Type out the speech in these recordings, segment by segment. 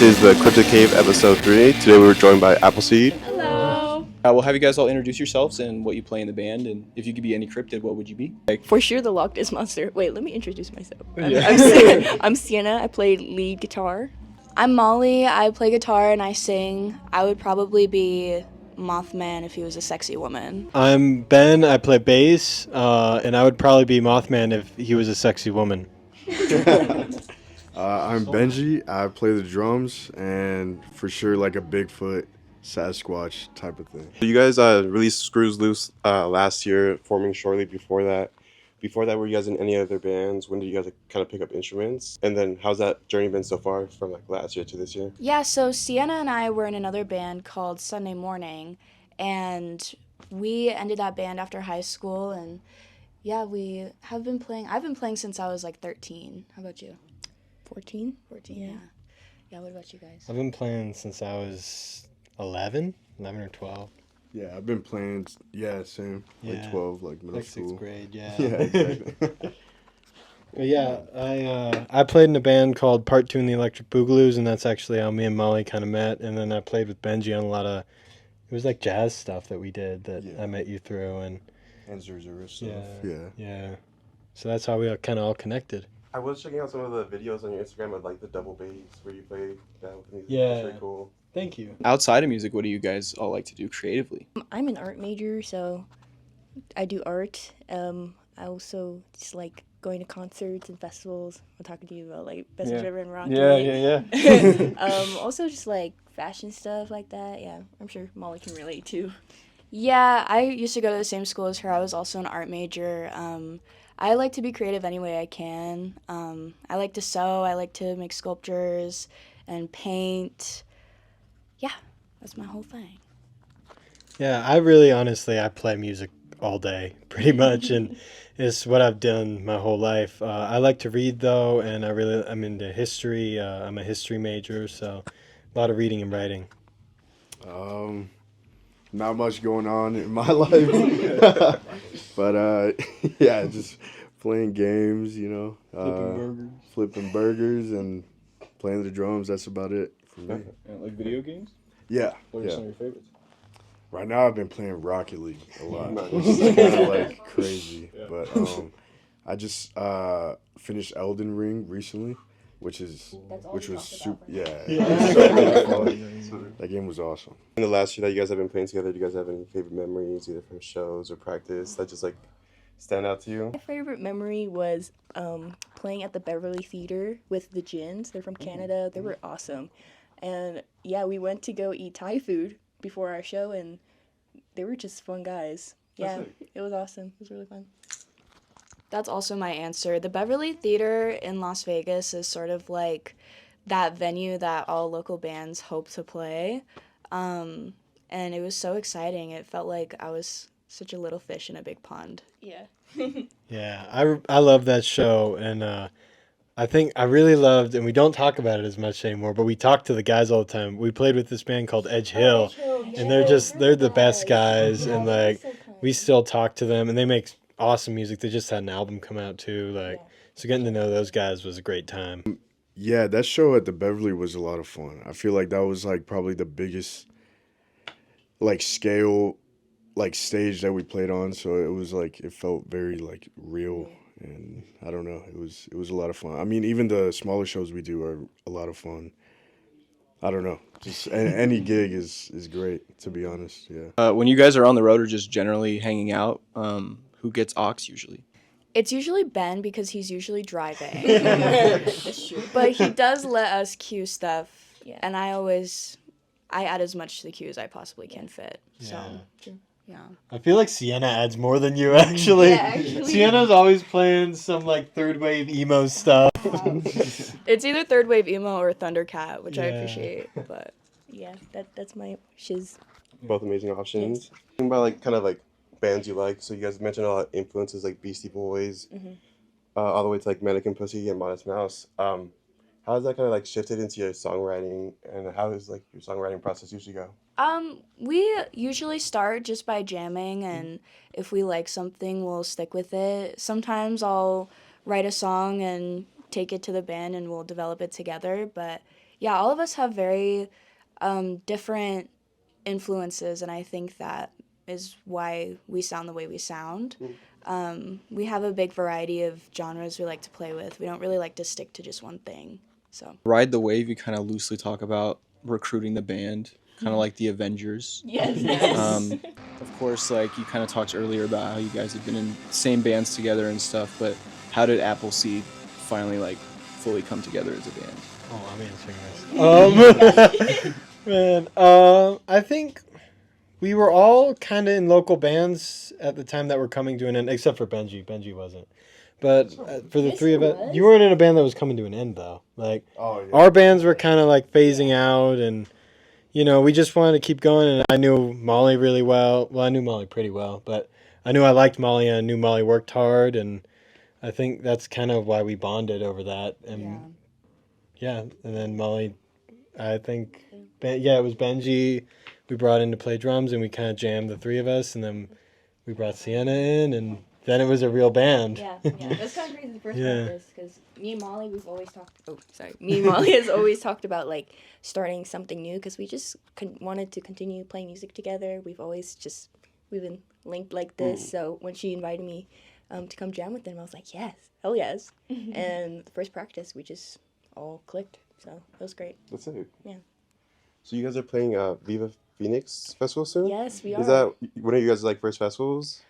This is the Cryptic Cave episode 3. Today we were joined by Appleseed. Hello. We'll have you guys all introduce yourselves and what you play in the band, and if you could be any cryptid, what would you be? For sure, the Loch Ness Monster. Wait, let me introduce myself. Yeah. I'm Cyenna. I play lead guitar. I'm Molly. I play guitar and I sing. I would probably be Mothman if he was a sexy woman. I'm Ben. I play bass, and I would probably be Mothman if he was a sexy woman. I'm Benji. I play the drums, and for sure, like a Bigfoot, Sasquatch type of thing. You guys released Screws Loose last year, forming shortly before that. Before that, were you guys in any other bands? When did you guys kind of pick up instruments? And then how's that journey been so far from like last year to this year? Yeah, so Cyenna and I were in another band called Sunday Morning, and we ended that band after high school, and yeah, we have been playing. I've been playing since I was like 13. How about you? 14? 14, yeah. Yeah, what about you guys? I've been playing since I was 11 or 12. Yeah, I've been playing, same, Yeah. like 12, like middle Like school. 6th grade, yeah. Yeah, exactly. But yeah, I played in a band called Part 2 in the Electric Boogaloo's, and that's actually how me and Molly kind of met. And then I played with Benji on a lot of, it was like jazz stuff that we did that I met you through. And Zura stuff. yeah. So that's how we kind of all connected. I was checking out some of the videos on your Instagram of like the double bass where you play that with music. Yeah. It's really cool. Thank you. Outside of music, what do you guys all like to do creatively? I'm an art major, so I do art. I also just like going to concerts and festivals. I'm talking to you about like Best River and Rocky. Yeah. Also just like fashion stuff like that. Yeah, I'm sure Molly can relate too. Yeah, I used to go to the same school as her. I was also an art major. I like to be creative any way I can. I like to sew. I like to make sculptures and paint. Yeah, that's my whole thing. Yeah, I really honestly, I play music all day pretty much, and it's what I've done my whole life. I like to read though, and I'm into history. I'm a history major, so a lot of reading and writing. Not much going on in my life. But, yeah, just playing games, flipping burgers and playing the drums. That's about it for me. Like video games? Yeah, What are some of your favorites? Right now, I've been playing Rocket League a lot, which is kind of like crazy. Yeah. But I just finished Elden Ring recently, which was super. Yeah, that game was awesome. In the last year that you guys have been playing together, do you guys have any favorite memories, either from shows or practice, that just like stand out to you? My favorite memory was playing at the Beverly Theater with the Gins. They're from Canada. They were awesome. And yeah, we went to go eat Thai food before our show, and they were just fun guys. Yeah, it was awesome. It was really fun. That's also my answer. The Beverly Theater in Las Vegas is sort of like that venue that all local bands hope to play. And it was so exciting. It felt like I was such a little fish in a big pond. Yeah. Yeah, I love that show, and I think I really loved, and we don't talk about it as much anymore, but we talk to the guys all the time. We played with this band called Edge Hill, and they're the best guys, and like we still talk to them, and they make awesome music. They just had an album come out too, so getting to know those guys was a great time. Yeah, that show at the Beverly was a lot of fun. I feel like that was like probably the biggest like scale like stage that we played on, so it was like it felt very like real, and I don't know, it was a lot of fun. I mean, even the smaller shows we do are a lot of fun. I don't know, just any gig is great, to be honest. Yeah. When you guys are on the road or just generally hanging out, who gets aux usually? It's usually Ben because he's usually driving. But he does let us cue stuff. Yeah. And I add as much to the cue as I possibly can fit. So, yeah. I feel like Cyenna adds more than you, actually. Yeah, actually. Sienna's always playing some like third wave emo stuff. It's either third wave emo or Thundercat, which I Yeah. appreciate. But Yeah, that's my shiz. Both amazing options. Think about like kind of like bands you like. So you guys mentioned a lot of influences like Beastie Boys, all the way to like Mannequin Pussy and Modest Mouse. How has that kind of like shifted into your songwriting, and how does like your songwriting process usually go? we usually start just by jamming, and if we like something, we'll stick with it. Sometimes I'll write a song and take it to the band and we'll develop it together, but yeah, all of us have very different influences, and I think that is why we sound the way we sound. We have a big variety of genres we like to play with. We don't really like to stick to just one thing. So Ride the Wave, you kind of loosely talk about recruiting the band, kind of like the Avengers. Yes. Of course, like you kind of talked earlier about how you guys have been in same bands together and stuff, but how did Appleseed finally like fully come together as a band? Oh, I'm answering this. Man, I think we were all kind of in local bands at the time that were coming to an end, except for Benji. Benji wasn't. But for the Yes, three he of us, was. you weren't in a band that was coming to an end, though. Like, Oh, yeah. our bands were kind of like phasing out, and, you know, we just wanted to keep going. And I knew Molly really well. Well, I knew Molly pretty well, but I knew I liked Molly, and I knew Molly worked hard, and I think that's kind of why we bonded over that. And yeah, and then Molly, I think, it was Benji we brought in to play drums, and we kind of jammed the three of us, and then we brought Cyenna in, and then it was a real band. Yeah, that's kind of crazy the first Yeah. practice because me and Molly, we've always talked. Oh, sorry, me and Molly has always talked about like starting something new because we just wanted to continue playing music together. We've been linked like this. So when she invited me to come jam with them, I was like, yes, hell yes. And the first practice, we just all clicked. So it was great. That's it. Yeah. So you guys are playing Viva Phoenix Festival soon? Yes, we are. Is that one of you guys' like first festivals?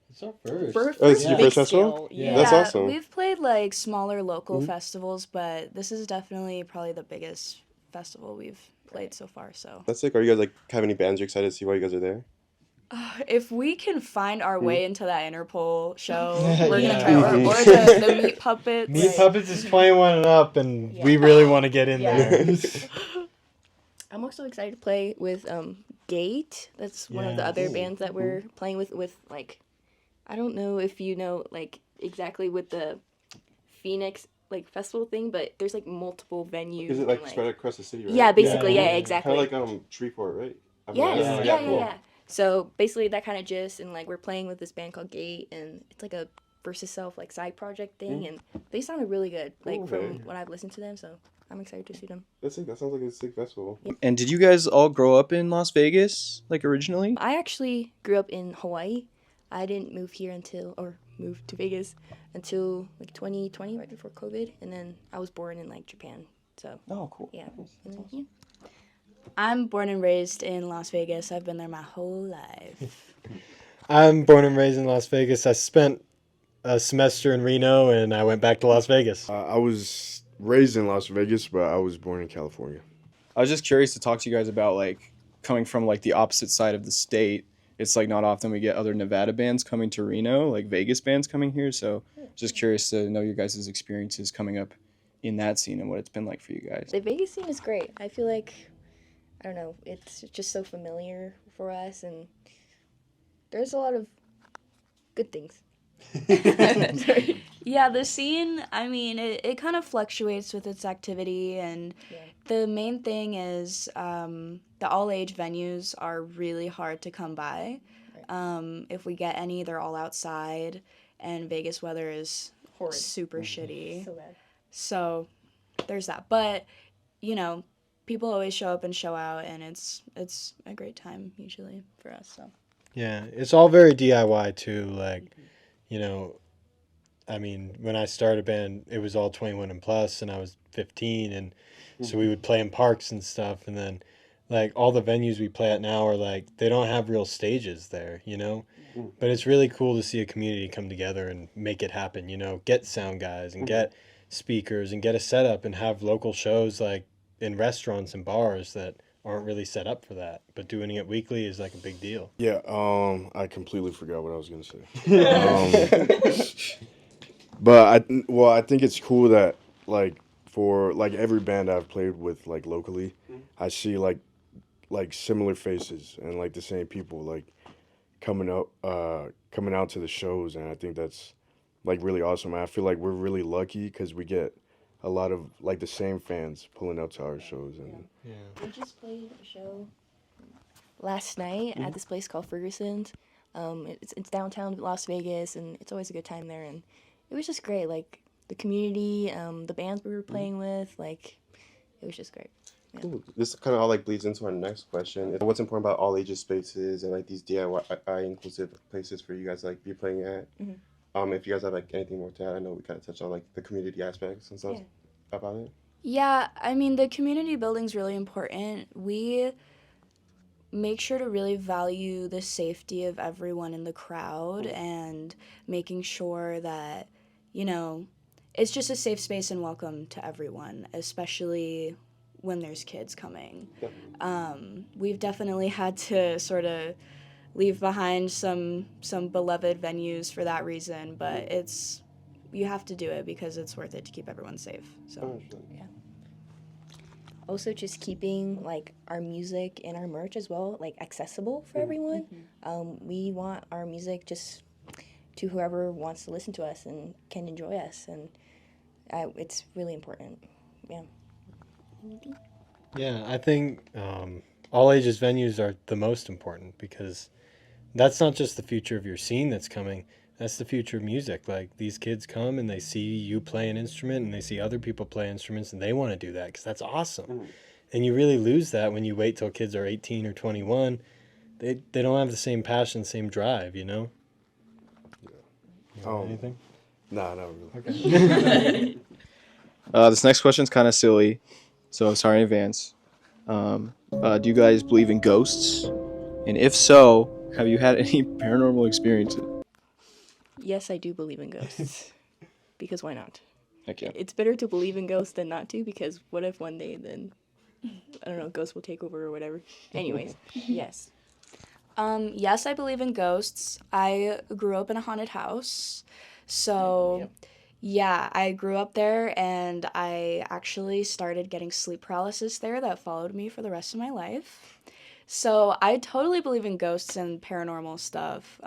It's our first. Oh, it's First your big first festival? scale. Yeah. That's awesome. We've played like smaller local festivals, but this is definitely probably the biggest festival we've played so far. So That's sick. Are you guys like have any bands you're excited to see while you guys are there? if we can find our way into that Interpol show, we're Yeah. gonna try. Or the Meat Puppets. Meat Puppets is 21 and up, and we really want to get in there. I'm also excited to play with Gate. That's one of the other bands that we're playing with like, I don't know if you know like exactly with the Phoenix like festival thing, but there's like multiple venues. Is it like and, spread across the city, right? Yeah, basically, Yeah. yeah, exactly. Kind of like Treefort, right? Yes, Yeah, yeah. So basically that kind of gist, and like we're playing with this band called Gate, and it's like a versus self like side project thing, and they sounded really good like Cool, from man. what I've listened to them. So I'm excited to see them. That's sick. That sounds like a sick festival. And did you guys all grow up in Las Vegas, like originally? I actually grew up in Hawaii. I didn't move to Vegas until like 2020, right before COVID, and then I was born in like Japan. So Oh, cool. yeah. And then, yeah. I'm born and raised in Las Vegas. I've been there my whole life. I'm born and raised in Las Vegas. I spent a semester in Reno, and I went back to Las Vegas. I was raised in Las Vegas, but I was born in California. I was just curious to talk to you guys about like coming from like the opposite side of the state. It's like not often we get other Nevada bands coming to Reno, like Vegas bands coming here. So just curious to know your guys' experiences coming up in that scene and what it's been like for you guys. The Vegas scene is great. I feel like, I don't know, it's just so familiar for us, and there's a lot of good things. Yeah, the scene, I mean, it kind of fluctuates with its activity, and the main thing is the all-age venues are really hard to come by. If we get any, they're all outside, and Vegas weather is Horrid. super shitty. So bad. So there's that. But, you know, people always show up and show out, and it's a great time usually for us. So Yeah, it's all very DIY too. Like, you know, I mean, when I started a band, it was all 21 and plus, and I was 15, and so we would play in parks and stuff. And then, like, all the venues we play at now are like, they don't have real stages there, you know? But it's really cool to see a community come together and make it happen, you know? Get sound guys and get speakers and get a setup and have local shows like in restaurants and bars that aren't really set up for that. But doing it weekly is like a big deal. Yeah, I completely forgot what I was gonna say. But I think it's cool that like for like every band I've played with like locally, I see like similar faces and like the same people like coming out to the shows, and I think that's like really awesome. I feel like we're really lucky because we get a lot of like the same fans pulling up to our shows. And We just played a show last night at this place called Ferguson's. It's downtown Las Vegas, and it's always a good time there. And it was just great. Like the community, the bands we were playing with, like it was just great. Cool. This kind of all like bleeds into our next question. What's important about all ages spaces and like these DIY inclusive places for you guys to like be playing at? If you guys have like anything more to add, I know we kind of touched on like the community aspects and stuff about it. Yeah, I mean, the community building's really important. We make sure to really value the safety of everyone in the crowd and making sure that, you know, it's just a safe space and welcome to everyone, especially when there's kids coming. We've definitely had to sort of leave behind some beloved venues for that reason, but you have to do it because it's worth it to keep everyone safe. So yeah. Also, just keeping like our music and our merch as well, like accessible for everyone. We want our music just to whoever wants to listen to us and can enjoy us, and it's really important. Yeah. Yeah, I think all ages venues are the most important because that's not just the future of your scene that's coming. That's the future of music. Like, these kids come and they see you play an instrument and they see other people play instruments and they want to do that because that's awesome. And you really lose that when you wait till kids are 18 or 21. They don't have the same passion, same drive, you know? Anything? Nah, not really. Okay. This next question's kind of silly, so sorry in advance. Do you guys believe in ghosts? And if so, have you had any paranormal experiences? Yes, I do believe in ghosts. Because why not? Heck yeah. It's better to believe in ghosts than not to, because what if one day then, I don't know, ghosts will take over or whatever. Anyways, yes. Yes, I believe in ghosts. I grew up in a haunted house. So, yeah, I grew up there and I actually started getting sleep paralysis there that followed me for the rest of my life. So, I totally believe in ghosts and paranormal stuff.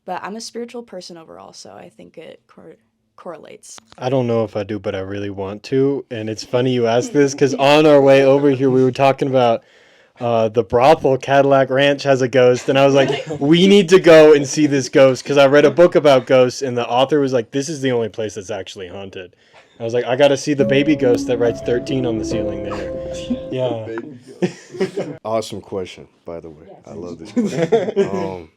But I'm a spiritual person overall, so I think it correlates. I don't know if I do, but I really want to. And it's funny you ask this because on our way over here, we were talking about the brothel Cadillac Ranch has a ghost. And I was like, we need to go and see this ghost because I read a book about ghosts and the author was like, this is the only place that's actually haunted. I was like, I got to see the baby ghost that writes 13 on the ceiling there. Yeah. Awesome question, by the way. I love this question.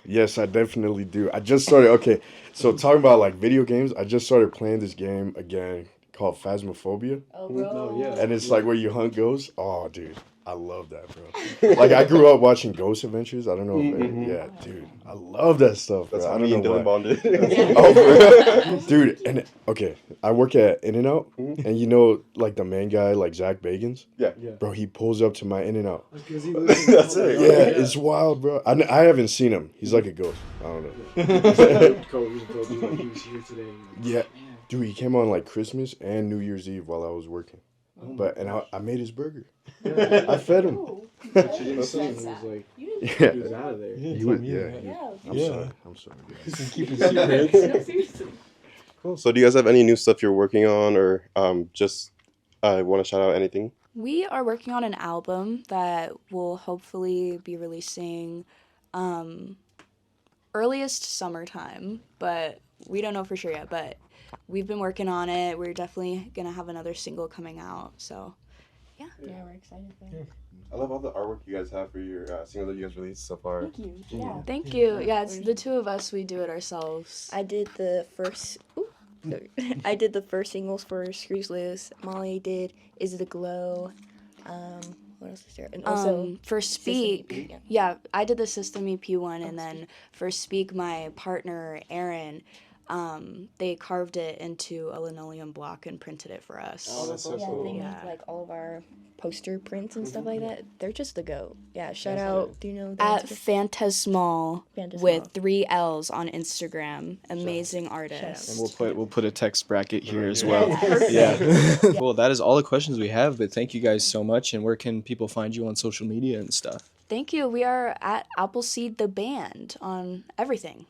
Yes, I definitely do. I just started, okay, so talking about like video games, I just started playing this game again called Phasmophobia. Oh, bro. And it's like where you hunt ghosts. Oh, dude, I love that, bro. Like, I grew up watching Ghost Adventures. I don't know if, yeah, dude, I love that stuff, bro. That's I how me and Dylon bonded. Oh, bro. Dude, and okay, I work at In-N-Out, and you know, like the main guy, like Zach Bagans? Yeah. Bro, he pulls up to my In-N-Out. That's it. Yeah, it's wild, bro. I haven't seen him. He's like a ghost. I don't know. Yeah. Dude, he came on like Christmas and New Year's Eve while I was working. And I made his burger. I fed him. She didn't see him. He was like, Yeah. he was out of there. I'm sorry, guys. Cool. So do you guys have any new stuff you're working on or just want to shout out anything? We are working on an album that will hopefully be releasing earliest summertime, but we don't know for sure yet, but we've been working on it. We're definitely going to have another single coming out, so yeah. Yeah, we're excited for it. I love all the artwork you guys have for your single that you guys released so far. Thank you. Yeah. Thank you. Yeah, it's the two of us. We do it ourselves. I did the first. I did the first singles for Screws Loose. Molly did Is It a Glow. What else is there? And also for Speak, yeah, I did the System EP one, and then for Speak, my partner Aaron, they carved it into a linoleum block and printed it for us. Oh, that's so yeah, cool. they make like all of our poster prints and stuff like that. They're just the go. Yeah, shout out. Do you know At Instagram? Phantasmal with 3 L's on Instagram. Amazing artist. And we'll put a text bracket here as well. Yeah. Well, that is all the questions we have, but thank you guys so much. And where can people find you on social media and stuff? Thank you. We are at Appleseed the band on everything.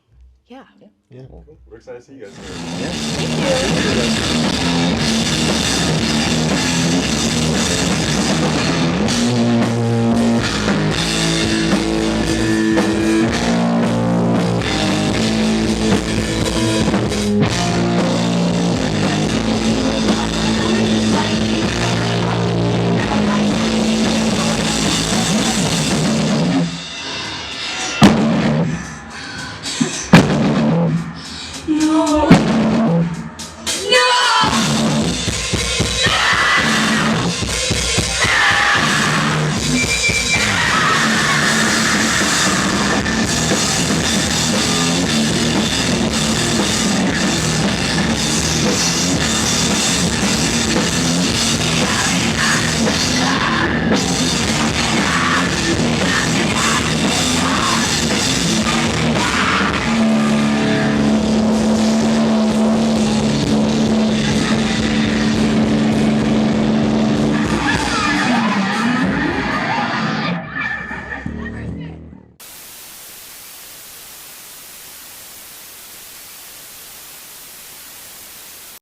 Yeah. We're excited to see you guys. Thank you.